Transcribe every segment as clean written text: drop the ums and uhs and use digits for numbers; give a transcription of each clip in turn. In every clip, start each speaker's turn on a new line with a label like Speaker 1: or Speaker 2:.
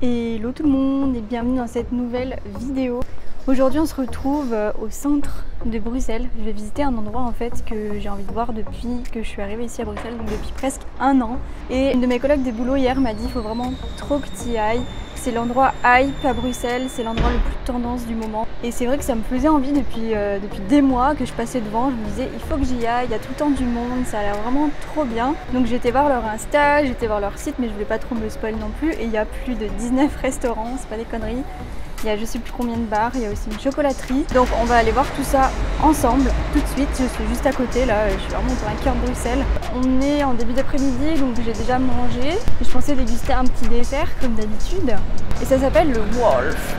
Speaker 1: Hello tout le monde et bienvenue dans cette nouvelle vidéo. Aujourd'hui on se retrouve au centre de Bruxelles. Je vais visiter un endroit en fait que j'ai envie de voir depuis que je suis arrivée ici à Bruxelles, donc depuis presque un an. Et une de mes collègues de boulot hier m'a dit il faut vraiment trop que tu y ailles. C'est l'endroit hype à Bruxelles, c'est l'endroit le plus tendance du moment. Et c'est vrai que ça me faisait envie depuis des mois que je passais devant. Je me disais il faut que j'y aille, il y a tout le temps du monde, ça a l'air vraiment trop bien. Donc j'étais voir leur Insta, j'étais voir leur site, mais je voulais pas trop me spoil non plus. Et il y a plus de 19 restaurants, c'est pas des conneries. Il y a je sais plus combien de bars, il y a aussi une chocolaterie. Donc on va aller voir tout ça ensemble tout de suite. Je suis juste à côté là, je suis vraiment dans un cœur de Bruxelles. On est en début d'après-midi donc j'ai déjà mangé. Je pensais déguster un petit dessert comme d'habitude. Et ça s'appelle le Wolf.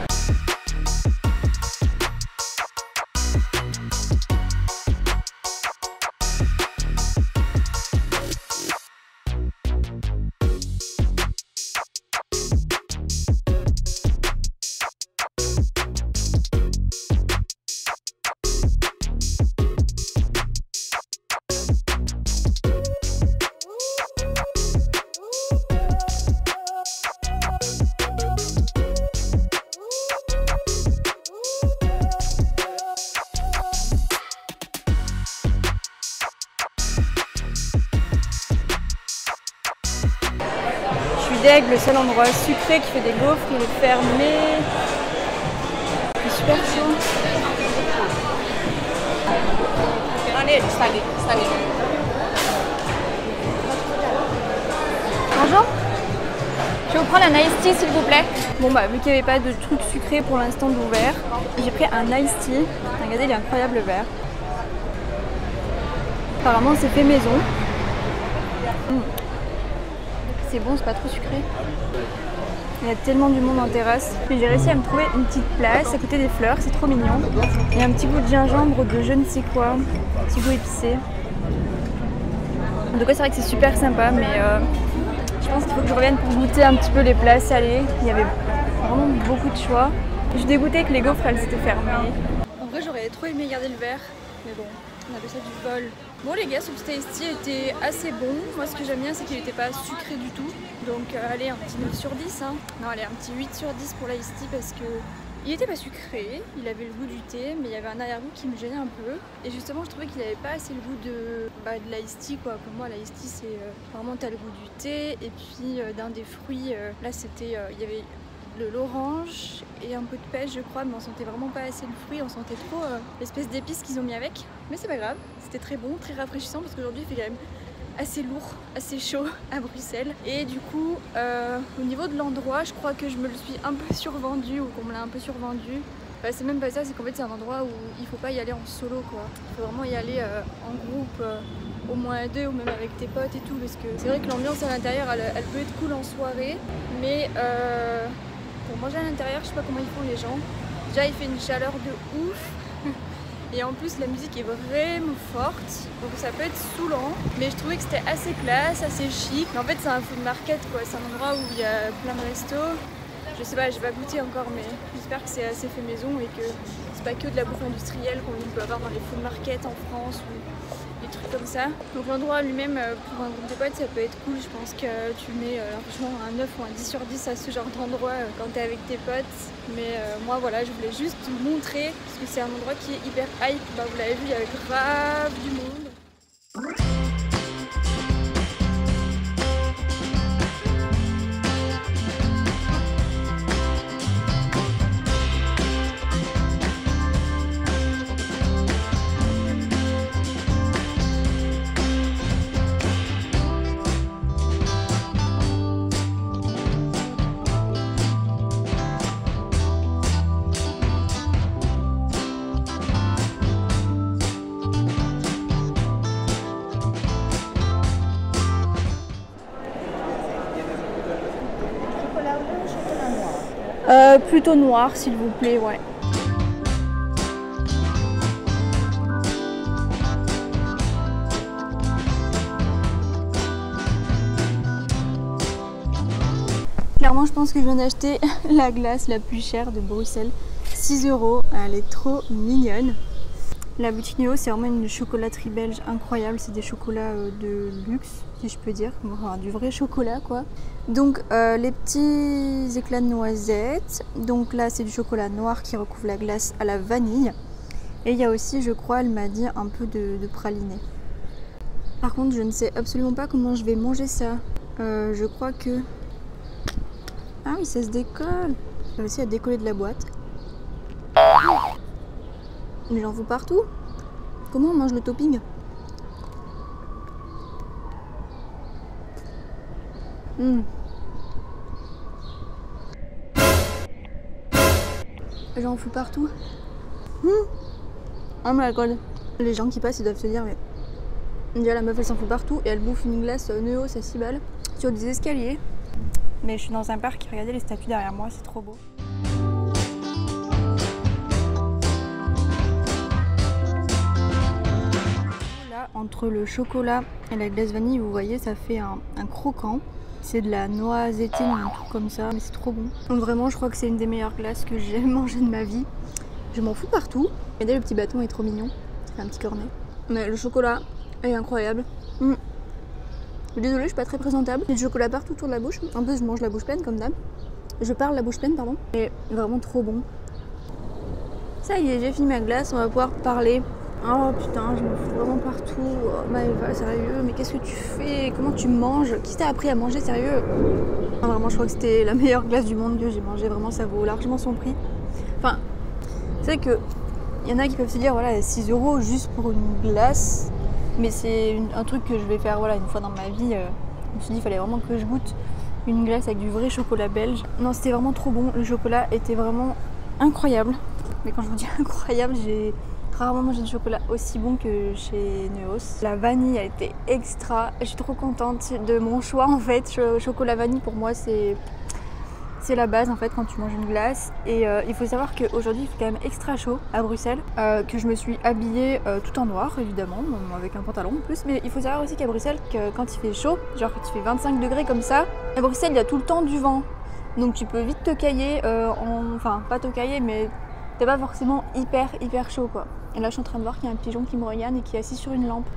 Speaker 1: Le seul endroit sucré qui fait des gaufres, il est fermé. C'est super chaud. Bonjour. Je vais vous prendre un iced tea s'il vous plaît. Bon bah vu qu'il n'y avait pas de trucs sucrés pour l'instant d'ouvert, j'ai pris un iced tea. Regardez, il est incroyable le verre. Apparemment c'est fait maison. C'est bon, c'est pas trop sucré. Il y a tellement du monde en terrasse. Puis j'ai réussi à me trouver une petite place à côté des fleurs, c'est trop mignon. Il y a un petit goût de gingembre, de je ne sais quoi, un petit goût épicé. En tout cas, c'est vrai que c'est super sympa, mais je pense qu'il faut que je revienne pour goûter un petit peu les plats salés. Il y avait vraiment beaucoup de choix. Je suis dégoûtée que les gaufres, elles étaient fermées. En vrai, j'aurais trop aimé garder le verre, mais bon, on appelle ça du vol. Bon les gars, ce petit iced tea était assez bon. Moi ce que j'aime bien c'est qu'il n'était pas sucré du tout. Donc allez, un petit 9 sur 10 hein. Non allez, un petit 8 sur 10 pour l'iced tea parce que il n'était pas sucré, il avait le goût du thé, mais il y avait un arrière-goût qui me gênait un peu. Et justement je trouvais qu'il n'avait pas assez le goût de l'iced tea quoi. Pour moi l'iced tea c'est vraiment t'as le goût du thé et puis d'un des fruits, là c'était, il y avait de l'orange et un peu de pêche je crois, mais on sentait vraiment pas assez le fruit, on sentait trop l'espèce d'épices qu'ils ont mis avec. Mais c'est pas grave, c'était très bon, très rafraîchissant parce qu'aujourd'hui il fait quand même assez lourd, assez chaud à Bruxelles. Et du coup au niveau de l'endroit, je crois que je me le suis un peu survendu ou qu'on me l'a un peu survendu. C'est même pas ça, c'est qu'en fait c'est un endroit où il faut pas y aller en solo quoi. Il faut vraiment y aller en groupe, au moins à deux ou même avec tes potes et tout, parce que c'est vrai que l'ambiance à l'intérieur elle peut être cool en soirée, mais pour manger à l'intérieur, je sais pas comment ils font les gens. Déjà il fait une chaleur de ouf et en plus la musique est vraiment forte, donc ça peut être saoulant. Mais je trouvais que c'était assez classe, assez chic. Mais en fait c'est un food market quoi, c'est un endroit où il y a plein de restos. Je sais pas, j'ai pas goûté encore, mais j'espère que c'est assez fait maison et que c'est pas que de la bouffe industrielle qu'on peut avoir dans les food markets en France ou des trucs comme ça. Donc l'endroit lui-même pour un groupe de potes ça peut être cool. Je pense que tu mets largement un 9 ou un 10 sur 10 à ce genre d'endroit quand t'es avec tes potes. Mais moi voilà, je voulais juste vous montrer parce que c'est un endroit qui est hyper hype. Bah, vous l'avez vu, il y avait grave du monde. Plutôt noir s'il vous plaît, ouais. Clairement, je pense que je viens d'acheter la glace la plus chère de Bruxelles. 6 €. Elle est trop mignonne. La boutique Néo, c'est vraiment une chocolaterie belge incroyable. C'est des chocolats de luxe, si je peux dire. Enfin, du vrai chocolat, quoi. Donc, les petits éclats de noisettes. Donc là, c'est du chocolat noir qui recouvre la glace à la vanille. Et il y a aussi, je crois, elle m'a dit, un peu de praliné. Par contre, je ne sais absolument pas comment je vais manger ça. Je crois que... Ah oui, ça se décolle. J'ai réussi à décoller de la boîte. Mais j'en fous partout. Comment on mange le topping? J'en fous partout. Oh my god. Les gens qui passent, ils doivent se dire, mais déjà la meuf elle s'en fout partout et elle bouffe une glace Néo, c'est 6 balles sur des escaliers. Mais je suis dans un parc, regardez les statues derrière moi, c'est trop beau. Là, entre le chocolat et la glace vanille, vous voyez, ça fait un croquant. C'est de la noisettine, un truc comme ça, mais c'est trop bon. Donc vraiment, je crois que c'est une des meilleures glaces que j'ai mangé de ma vie. Je m'en fous partout. Regardez, le petit bâton est trop mignon. C'est un petit cornet. Mais le chocolat est incroyable. Désolée, je suis pas très présentable. J'ai du chocolat partout autour de la bouche. En plus, je mange la bouche pleine comme d'hab. Je parle la bouche pleine, pardon. Et vraiment trop bon. Ça y est, j'ai fini ma glace. On va pouvoir parler. Oh putain, je me fous vraiment partout. Oh, Maëva, sérieux, mais qu'est-ce que tu fais? Comment tu manges? Qui t'a appris à manger, sérieux? Non, vraiment, je crois que c'était la meilleure glace du monde que j'ai mangée. Vraiment, ça vaut largement son prix. Enfin, c'est que il y en a qui peuvent se dire, voilà, 6 € juste pour une glace. Mais c'est un truc que je vais faire voilà, une fois dans ma vie. Je me suis dit, il fallait vraiment que je goûte une glace avec du vrai chocolat belge. Non, c'était vraiment trop bon. Le chocolat était vraiment incroyable. Mais quand je vous dis incroyable, j'ai rarement mangé du chocolat aussi bon que chez Neos. La vanille a été extra. Je suis trop contente de mon choix en fait. Chocolat vanille pour moi c'est la base en fait quand tu manges une glace. Et il faut savoir qu'aujourd'hui il fait quand même extra chaud à Bruxelles. Que je me suis habillée tout en noir évidemment, avec un pantalon en plus. Mais il faut savoir aussi qu'à Bruxelles, quand il fait chaud, genre quand il fait 25 degrés comme ça, à Bruxelles il y a tout le temps du vent. Donc tu peux vite te cailler, enfin pas te cailler mais t'es pas forcément hyper chaud quoi. Et là je suis en train de voir qu'il y a un pigeon qui me regarde et qui est assis sur une lampe.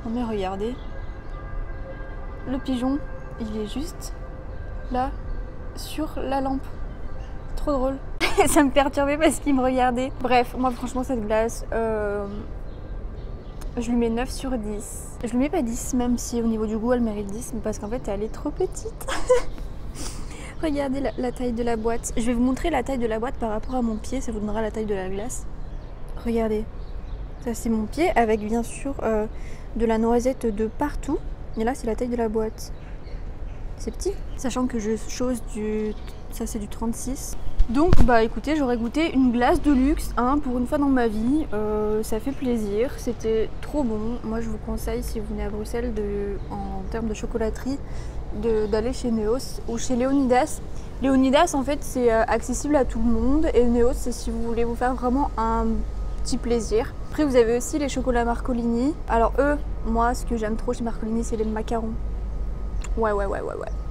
Speaker 1: Non mais regardez. Le pigeon, il est juste là sur la lampe. Trop drôle. Ça me perturbait parce qu'il me regardait. Bref, moi franchement cette glace, je lui mets 9 sur 10. Je lui mets pas 10 même si au niveau du goût elle mérite 10, mais parce qu'en fait elle est trop petite. Regardez la taille de la boîte. Je vais vous montrer la taille de la boîte par rapport à mon pied, ça vous donnera la taille de la glace. Regardez, ça c'est mon pied avec bien sûr de la noisette de partout. Et là c'est la taille de la boîte. C'est petit, sachant que je chose ça c'est du 36. Donc bah écoutez, j'aurais goûté une glace de luxe hein, pour une fois dans ma vie. Ça fait plaisir, c'était trop bon. Moi je vous conseille si vous venez à Bruxelles en termes de chocolaterie d'aller chez Neos ou chez Léonidas. Léonidas en fait c'est accessible à tout le monde et Neos c'est si vous voulez vous faire vraiment un petit plaisir. Après vous avez aussi les chocolats Marcolini. Alors eux, moi ce que j'aime trop chez Marcolini c'est les macarons. Ouais,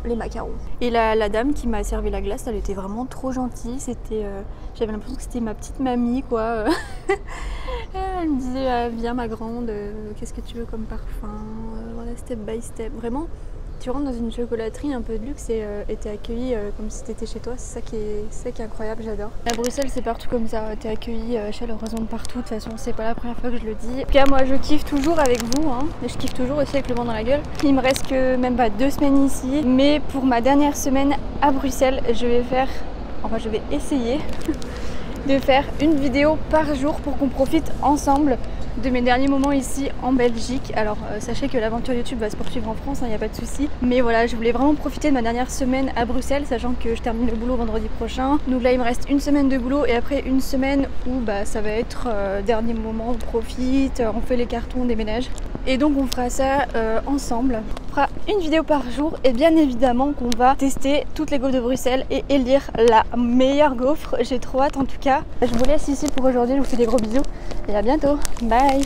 Speaker 1: les macarons. Et la dame qui m'a servi la glace, elle était vraiment trop gentille. C'était, j'avais l'impression que c'était ma petite mamie, quoi. Elle me disait, viens ma grande, qu'est-ce que tu veux comme parfum? Voilà, step by step. Vraiment, tu rentres dans une chocolaterie un peu de luxe et t'es accueilli comme si t'étais chez toi. C'est ça qui est incroyable, j'adore. À Bruxelles, c'est partout comme ça. T'es accueilli chaleureusement de partout. De toute façon, c'est pas la première fois que je le dis. En tout cas, moi, je kiffe toujours avec vous. Hein. Et je kiffe toujours aussi avec le vent dans la gueule. Il me reste que même pas 2 semaines ici. Mais pour ma dernière semaine à Bruxelles, je vais essayer de faire une vidéo par jour pour qu'on profite ensemble de mes derniers moments ici en Belgique. Alors sachez que l'aventure YouTube va se poursuivre en France, il n'y a pas de souci. Mais voilà, je voulais vraiment profiter de ma dernière semaine à Bruxelles, sachant que je termine le boulot vendredi prochain. Donc là il me reste une semaine de boulot et après une semaine où bah, ça va être dernier moment, on profite, on fait les cartons, on déménage. Et donc on fera ça ensemble. On fera une vidéo par jour et bien évidemment qu'on va tester toutes les gaufres de Bruxelles et élire la meilleure gaufre. J'ai trop hâte en tout cas. Je vous laisse ici pour aujourd'hui, je vous fais des gros bisous et à bientôt. Bye.